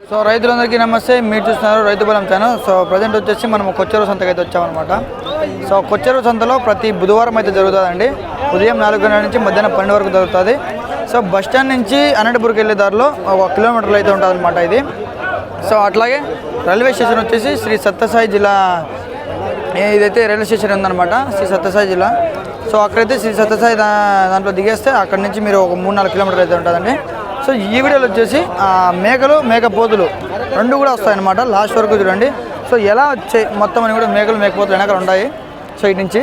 So రైతులందరికీ నమస్తే. మీరు చూస్తున్నారు రైతు బలం ఛానల్. సో ప్రజెంట్ వచ్చేసి మనం కొచ్చెరువు సంతకి అయితే వచ్చామన్నమాట. సో కొచ్చెరువు సంతలో ప్రతి బుధవారం అయితే జరుగుతుందండి. ఉదయం 4 గంటల నుంచి మధ్యాహ్నం 12 వరకు జరుగుతుంది. సో బస్ స్టాండ్ నుంచి అనంతపురంకి వెళ్ళే దారిలో 1 కిలోమీటర్లు అయితే ఉంటుంది అనమాట ఇది. సో అట్లాగే రైల్వే స్టేషన్ వచ్చేసి శ్రీ సత్యసాయి జిల్లా, ఇదైతే రైల్వే స్టేషన్ ఉందన్నమాట, శ్రీ సత్యసాయి జిల్లా. సో అక్కడైతే శ్రీ సత్యసాయి దాంట్లో దిగేస్తే అక్కడ నుంచి మీరు ఒక 3-4 కిలోమీటర్లు అయితే ఉంటుందండి. సో ఈ వీడియోలో వచ్చేసి మేకలు మేకపోతులు రెండు కూడా వస్తాయన్నమాట. లాస్ట్ వరకు చూడండి. సో ఎలా వచ్చాయి మొత్తం అని కూడా మేకలు మేకపోతులు వెనకాల ఉంటాయి. సో ఇటు నుంచి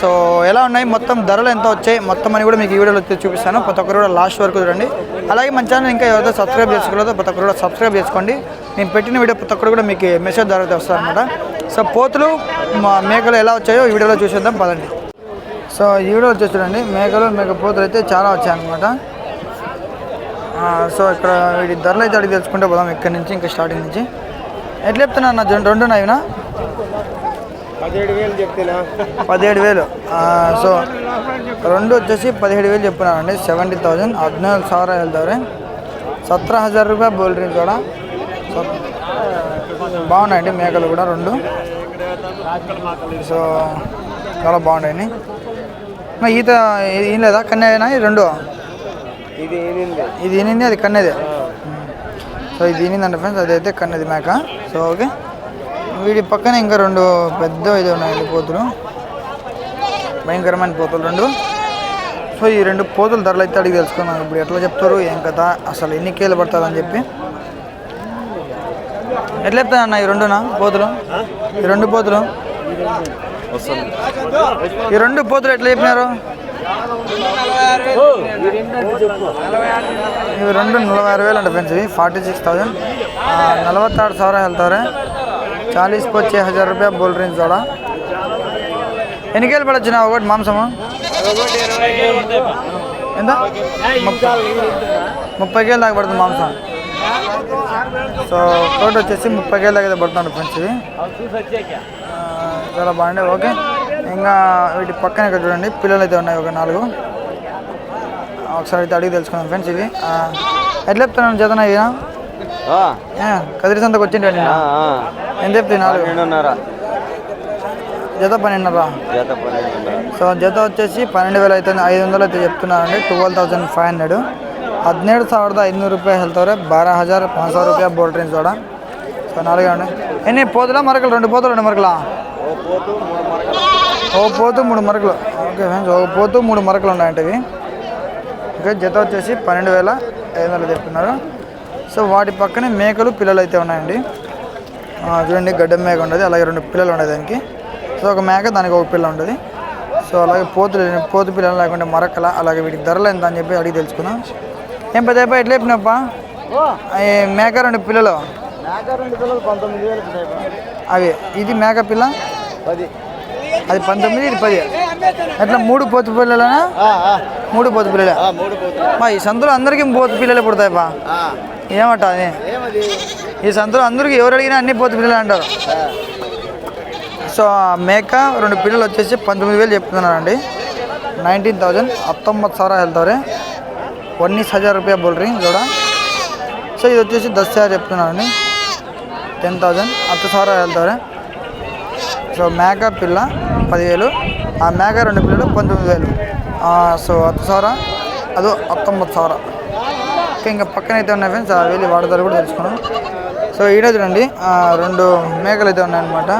సో ఎలా ఉన్నాయి, మొత్తం ధరలు ఎంత వచ్చాయి మొత్తం అని కూడా మీకు ఈ వీడియోలో చూపిస్తాను. ప్రతి ఒక్కరు కూడా లాస్ట్ వరకు చూడండి. అలాగే మన ఛానల్ ఇంకా ఎవరైతే సబ్స్క్రైబ్ చేసుకోలేదో ప్రతి ఒక్కరు కూడా సబ్స్క్రైబ్ చేసుకోండి. నేను పెట్టిన వీడియో ప్రతి ఒక్కరు కూడా మీకు మెసేజ్ ద్వారా వస్తారనమాట. సో పోతులు మేకలు ఎలా వచ్చాయో ఈ వీడియోలో చూసేద్దాం పదండి. సో ఈ వీడియో వచ్చేసి చూడండి, మేకలు మేకపోతులు అయితే చాలా వచ్చాయన్నమాట. సో ఇక్కడ వీటి ధరలు అయితే అడిగి తెలుసుకుంటే పోదాం. ఇక్కడి నుంచి ఇంకా స్టార్టింగ్ నుంచి ఎట్లా చెప్తున్నా నా రెండు నాయినా 17,000 చెప్తున్నా. 17,000. సో రెండు వచ్చేసి 17,000 చెప్తున్నానండి. 70,000 17,000 వెళ్తారు. 17,000 రూపాయ బోల్ డ్రింక్ కూడా. సో బాగున్నాయండి మేకలు కూడా రెండు. సో చాలా బాగున్నాయండి. ఈత ఏం లేదా కన్నేనా ఈ రెండు? ఇది ఈనింది, అది కన్నెదే. సో ఇది ఈనిందండి ఫ్రెండ్స్, అదైతే కన్నెది మేక. సో ఓకే, వీడి పక్కన ఇంకా రెండు పెద్ద ఇది ఉన్నాయండి పోతులు, భయంకరమైన పోతులు రెండు. సో ఈ రెండు పోతుల ధరలు అయితే అడిగి తెలుసుకున్నాం. ఇప్పుడు ఎట్లా చెప్తారు ఏం కదా, అసలు ఎన్ని కేలు పడుతుందని చెప్పి ఎట్లా చెప్తానన్న ఈ రెండునా పోతులు? ఈ రెండు పోతులు ఎట్లా చెప్పినారు? ఇవి రెండు 46,000 అంటే ఫ్రెండ్స్. ఇవి 46,000. 46,000 వెళ్తారు. 40,000 రూపాయ బోల్ డ్రింక్ కూడా. ఎన్ని కేలు పడొచ్చిన ఒకటి మాంసము? ఎంత? 30 కేలు దాకా పడుతుంది మాంసం. సో టోటల్ వచ్చేసి 30 కేలు దాకా పడుతుంది ఫ్రెండ్స్. ఇవి చాలా బాగుండే. ఓకే, ఇంకా వీటి పక్కన ఇక్కడ చూడండి పిల్లలు అయితే ఉన్నాయి, ఒక 4. ఒకసారి అయితే అడిగి తెలుసుకున్నాం ఫ్రెండ్స్. ఇవి ఎట్లా చెప్తున్నాను జతనా? ఇక కదిరి సంతకు వచ్చిండే ఎంత చెప్తాయి? 4 జత 12. సో జత వచ్చేసి 12,500 అయితే చెప్తున్నారండి. 12,500. 17,500 రూపాయ వెళ్తారు. 12,500 రూపాయ బోల్ డ్రింక్స్ కూడా. సో 4 అండి. ఎన్ని పోతులా మరకలు? 2 పోతులు 2 మరకలా? ఓ పోతు 3 మరకలు. ఓకే ఫ్రెండ్స్, ఒక పోతు 3 మరకలు ఉన్నాయంటే ఇవి. ఓకే, జత వచ్చేసి 12,500 చెప్తున్నారు. సో వాటి పక్కనే మేకలు పిల్లలు అయితే ఉన్నాయండి. చూడండి, గడ్డ మేక ఉండదు, అలాగే 2 పిల్లలు ఉన్నాయి దానికి. సో ఒక మేక, దానికి ఒక పిల్ల ఉంటుంది. సో అలాగే పోతు పిల్లలు లేకుంటే మరకల, అలాగే వీటికి ధరలు ఎంత అని చెప్పి అడిగి తెలుసుకుందాం. ఏం పెద్ద ఎట్లా చెప్పినప్పా? మేక 2 పిల్లలు 19,000. అవి ఇది మేక పిల్ల 10. అది 19, ఇది 10. అట్లా 3 పోతు పిల్లలనా? 3 పోతు పిల్లలే. మా ఈ సంతలో అందరికీ పోతు పిల్లలే పుడతాయిపా. ఏమంటా అది? ఈ సంతలో అందరికీ ఎవరు అడిగినా అన్ని పోతు పిల్లలు అంటారు. సో మేక 2 పిల్లలు వచ్చేసి 19,000 చెప్తున్నానండి. 19,000. 19,000 వెళ్తారు. 19,000 రూపాయ బోల్ డ్రింక్ కూడా. సో ఇది వచ్చేసి 10,000 చెప్తున్నానండి. 10,000. 10,000 వెళ్తారు. సో మేక పిల్ల 10,000, ఆ మేక 2 పిల్లలు 19,000. సో 10,000 అదో 19,000. ఓకే, ఇంకా పక్కన అయితే ఉన్నాయి ఫ్రెండ్స్, వెళ్ళి వాడతారు కూడా తెలుసుకున్నాం. సో ఈడ చూడండి 2 మేకలు అయితే ఉన్నాయన్నమాట.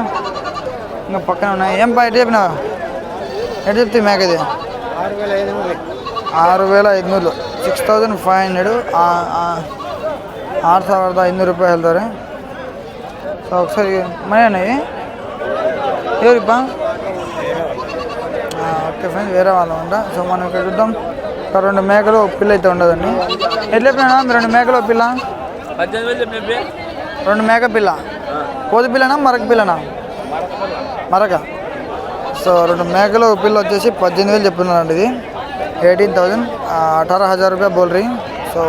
ఇంకా పక్కన ఉన్నాయి. ఏం ఎటు చెప్పినా? ఎటు చెప్తే మేక ఇది? 6,500. 6,500. 6,500 రూపాయలు వెళ్తారు. సో ఒకసారి మనీ ఉన్నాయి ఎవరిప్పా? ఓకే ఫ్రెండ్స్, వేరే వాళ్ళు ఉంటా. సో మనం ఇక్కడ చూద్దాం. 2 మేకలు, ఒక పిల్ల అయితే ఉండదండి. ఎట్లా చెప్పినా? 2 మేకలు, ఒక పిల్ల. 2 మేక పిల్ల. పోతు పిల్లనా మరక పిల్లనా? మరక. సో 2 మేకలు, ఒక పిల్ల వచ్చేసి 18,000 చెప్తున్నారండి. ఇది 18,000. 18,000 రూపాయ బోల్ డ్రింక్. సో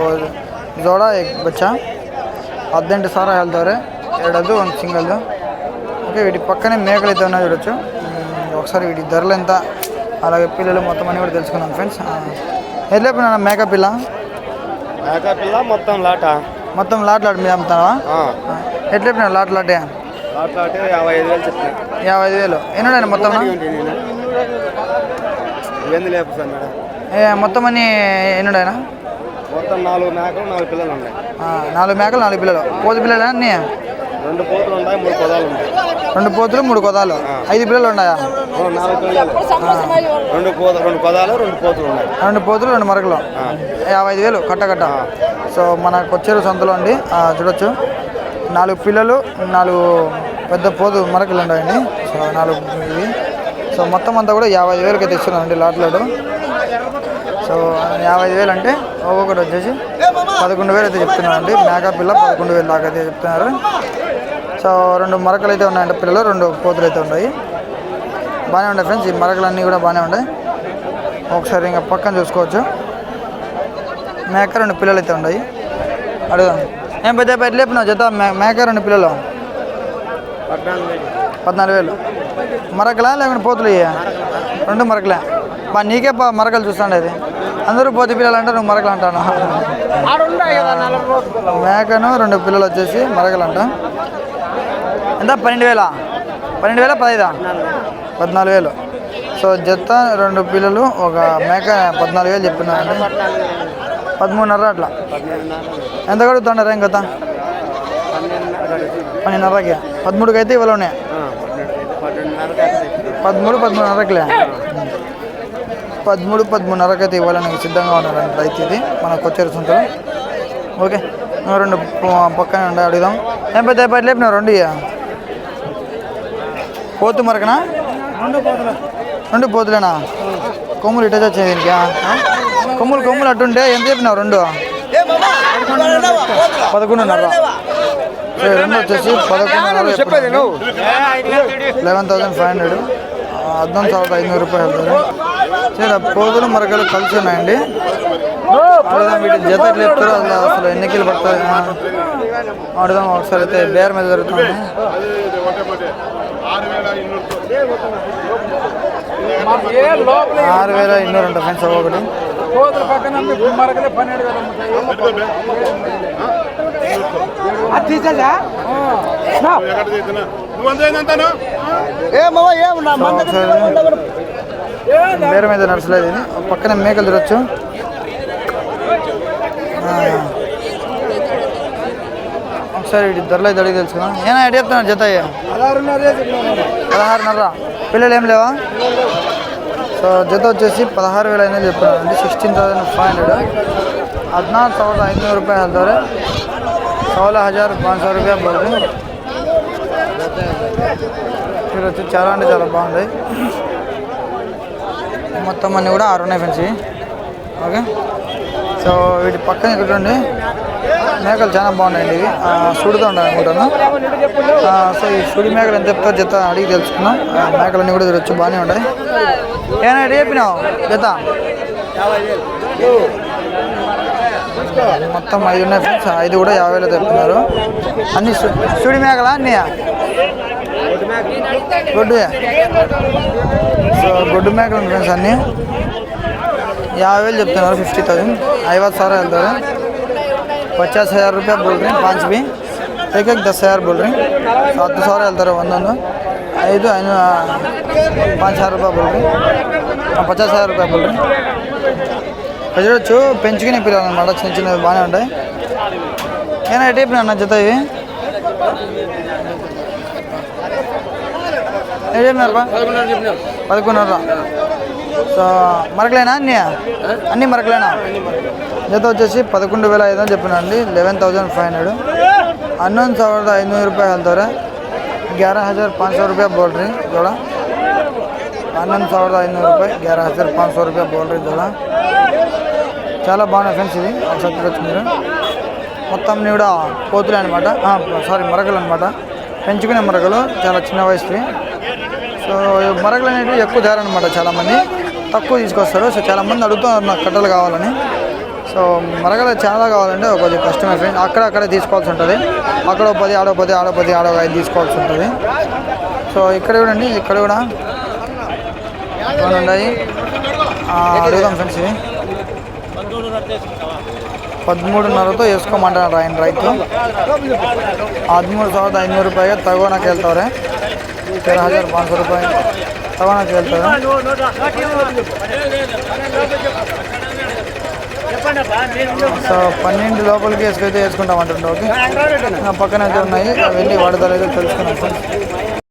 జోడా బచ్చా 18,000 వెళ్తారు. 2 1 సింగల్ದು. ఓకే, వీటి పక్కనే మేకలు అయితే ఉన్నాయి చూడొచ్చు. ఒకసారి వీటి ధరలు ఎంత, అలాగే పిల్లలు మొత్తం అని కూడా తెలుసుకున్నాం ఫ్రెండ్స్. ఎట్లా చెప్పినా మేక పిల్ల? మేక పిల్ల మొత్తం లాట మొత్తం లాట్ మీద అమ్ముతావా? ఎట్లా చెప్పినావు లాట్ 55,000. ఎన్నున్నాయి మొత్తం? మొత్తం అన్ని ఎన్నున్నాయినా? మొత్తం 4 మేకలు 4 పిల్లలు ఉన్నాయి. 4 మేకలు 4 పిల్లలు. కోతి పిల్లలు అన్నీ? 2 పోతులు ఉన్నాయి, 3 కొదాలు ఉన్నాయి. 2 పోతులు 3 కొదాలు. 5 పిల్లలు ఉన్నాయా? 4 పిల్లలు. 2 కొదాలు 2 పోతులు ఉన్నాయి. 2 పోతులు 2 మరకలు. 55,000 కట్ట. సో మన కొచ్చేరు సంతలో అండి చూడొచ్చు. 4 పిల్లలు 4 పెద్ద పోతు మరకలు ఉన్నాయండి. సో 4 ఇవి. సో మొత్తం అంతా కూడా 55,000కి అయితే ఇస్తున్నారండి లాట్లోడు. సో 55,000 అంటే ఒక్కొక్కటి వచ్చేసి 11,000 అయితే చెప్తున్నారండి. మేకా పిల్ల 11,000 దాకా అయితే చెప్తున్నారు. సో 2 మరకలు అయితే ఉన్నాయండి పిల్లలు, 2 పోతులు అయితే ఉన్నాయి. బాగానే ఉన్నాయి ఫ్రెండ్స్, ఈ మరకలు అన్నీ కూడా బాగానే ఉన్నాయి. ఒకసారి ఇంకా పక్కన చూసుకోవచ్చు. మేక 2 పిల్లలు అయితే ఉన్నాయి. అడుగుదాం. ఏం పెద్ద ఎట్లా చెప్పినావు జత? మేక 2 పిల్లలు 14,000. మరకలా లేకుంటే పోతులు? 2 మరకలే. నీకే మరకలు చూస్తాండి. అది అందరూ పోతి పిల్లలు అంటే నువ్వు మరకలు అంటాను. మేకను 2 పిల్లలు వచ్చేసి మరకలు అంట. ఎంత? 12,000. 12,000 14,000. సో జత 2 పిల్లలు ఒక మేక 14,000 చెప్పినారండి. 13,500 అట్లా. ఎంత కడుగుతుండారా ఇంకొత? 12,500కి. 13కి అయితే ఇవాళ ఉన్నాయి. 13,500కిలే. 13,500కి అయితే ఇవ్వాలని సిద్ధంగా ఉన్నారండి రైతు. ఇది మనకు కొచ్చేరు సంతలో. ఓకే, 2 పక్కనే ఉండే అడుగుదాం. ఏం పెద్ద ఎప్పటి లేపినావు? 2 పోతు మరకనా? 2 పోతులేనా? కొమ్ములు ఇటేజ్ వచ్చాయి దీనికి. కొమ్ములు అట్టుంటే ఎంత చెప్పినావు? 2 11,500. 2 వచ్చేసి 11,500. 11,500. 11,500 రూపాయలు. సరే, పోతులు మరకలు కలిసి ఉన్నాయండి. అడుగుదాం వీటి జత ఎట్లా చెప్తారో అసలు ఎన్ని కిలో పడుతుంది అడుగుదాం. ఒకసారి అయితే బేర్ మీద జరుగుతుంది. 6,200 అంట ఫ్రెండ్స్ ఒకటి. బేర మీద నడుచలేదు. ఇది పక్కన మేకలు తిరగచ్చు. ఒకసారి వీటి ధరలు అయితే అడిగి తెలుసుకున్నా. ఏనా ఎటు చెప్తున్నారు జత? 16,500. పిల్లలు ఏం లేవా? సో జత వచ్చేసి 16,500 చెప్తున్నారు అండి. 16,500. 14,500 रुपये दर 16,500 रुपये बोल रहे. फिर వచ్చి చాలా అంటే చాలా బాగుంది. మొత్తం అన్నీ కూడా 6 ఉన్నాయి ఫ్రెండ్స్. ఓకే, సో వీటి పక్కన ఇక్కడ ఉండి మేకలు చాలా బాగున్నాయండి. ఇవి సుడితో ఉండాలి అనుకుంటాను. సో ఈ సుడి మేకలు ఎంత చెప్తారు జత అడిగి తెలుసుకున్నాం. మేకలన్నీ కూడా వచ్చి బాగానే ఉంటాయి. ఏమైనా రేపినావు జత? మొత్తం 5 ఉన్నాయి ఫ్రెండ్స్. 5 కూడా 50,000 చెప్తున్నారు. అన్ని సుడి మేకలా? అన్నీ గొడ్డు. సో గొడ్డు మేకలు ఉన్నాయి ఫ్రెండ్స్. అన్నీ 50,000 చెప్తున్నారు. 50,000 50,000 వెళ్తారు. 50,000 रुपया बोल रहे हैं. 5 भी एक 10,000 बोल रहे हैं. 7,000 వెళ్తారు. 100 5 5,000 रुपये बोल रहे हैं. 50,000 रुपये बोल रहे हैं. చూడొచ్చు పెంచుకునే పిల్లలు అన్నమాట. చిన్న చిన్నవి బాగానే ఉంటాయి. ఏమైనా టైప్ అన్న జత ఇవి? ఏం చెప్పినారు? 11,500. సో మరకలేనా? అన్నీ మరకలేనా? జత వచ్చేసి 11,500 చెప్పినండి. 11,500. 11,500 रुपये వెళ్తారు. 11,500 रुपया बोल रही जोड़ा. 11,500 रुपये 11,500 रुपया बोल रही जोड़ा. చాలా బాగున్నాయి ఫ్రెండ్స్. ఇది ఒకసారి చూడొచ్చు మీరు. మొత్తం కూడా పోతులే అనమాట. సారీ మరకలు అనమాట. పెంచుకునే మరకలు, చాలా చిన్న వయసువి. సో మరకలు అనేవి ఎక్కువ ధర అనమాట. చాలామంది తక్కువ తీసుకొస్తారు. సో చాలామంది అడుగుతున్నారు నాకు కట్టలు కావాలని. సో మరకలు చాలా కావాలంటే కొద్దిగా కష్టమే ఫ్రెండ్. అక్కడే తీసుకోవాల్సి ఉంటుంది. అక్కడ 10, ఆడో 10, ఆడో 10, ఆడో 5 తీసుకోవాల్సి ఉంటుంది. సో ఇక్కడ చూడండి, ఇక్కడ కూడా ఉన్నాయి. అడుగుదాం ఫ్రెండ్స్. ఇవి 13.5 వేసుకోమంటున్నారు ఆయన రైతు. 13,500 रुपये तगोना खेलता है. 13,500 रुपये तगोना खेलता है. సో 12 లోపలికి వేసుకైతే వేసుకుంటామంటుండే. ఓకే, నా పక్కన అయితే ఉన్నాయి, వెళ్ళి వాడతారు అయితే తెలుసుకున్నాం.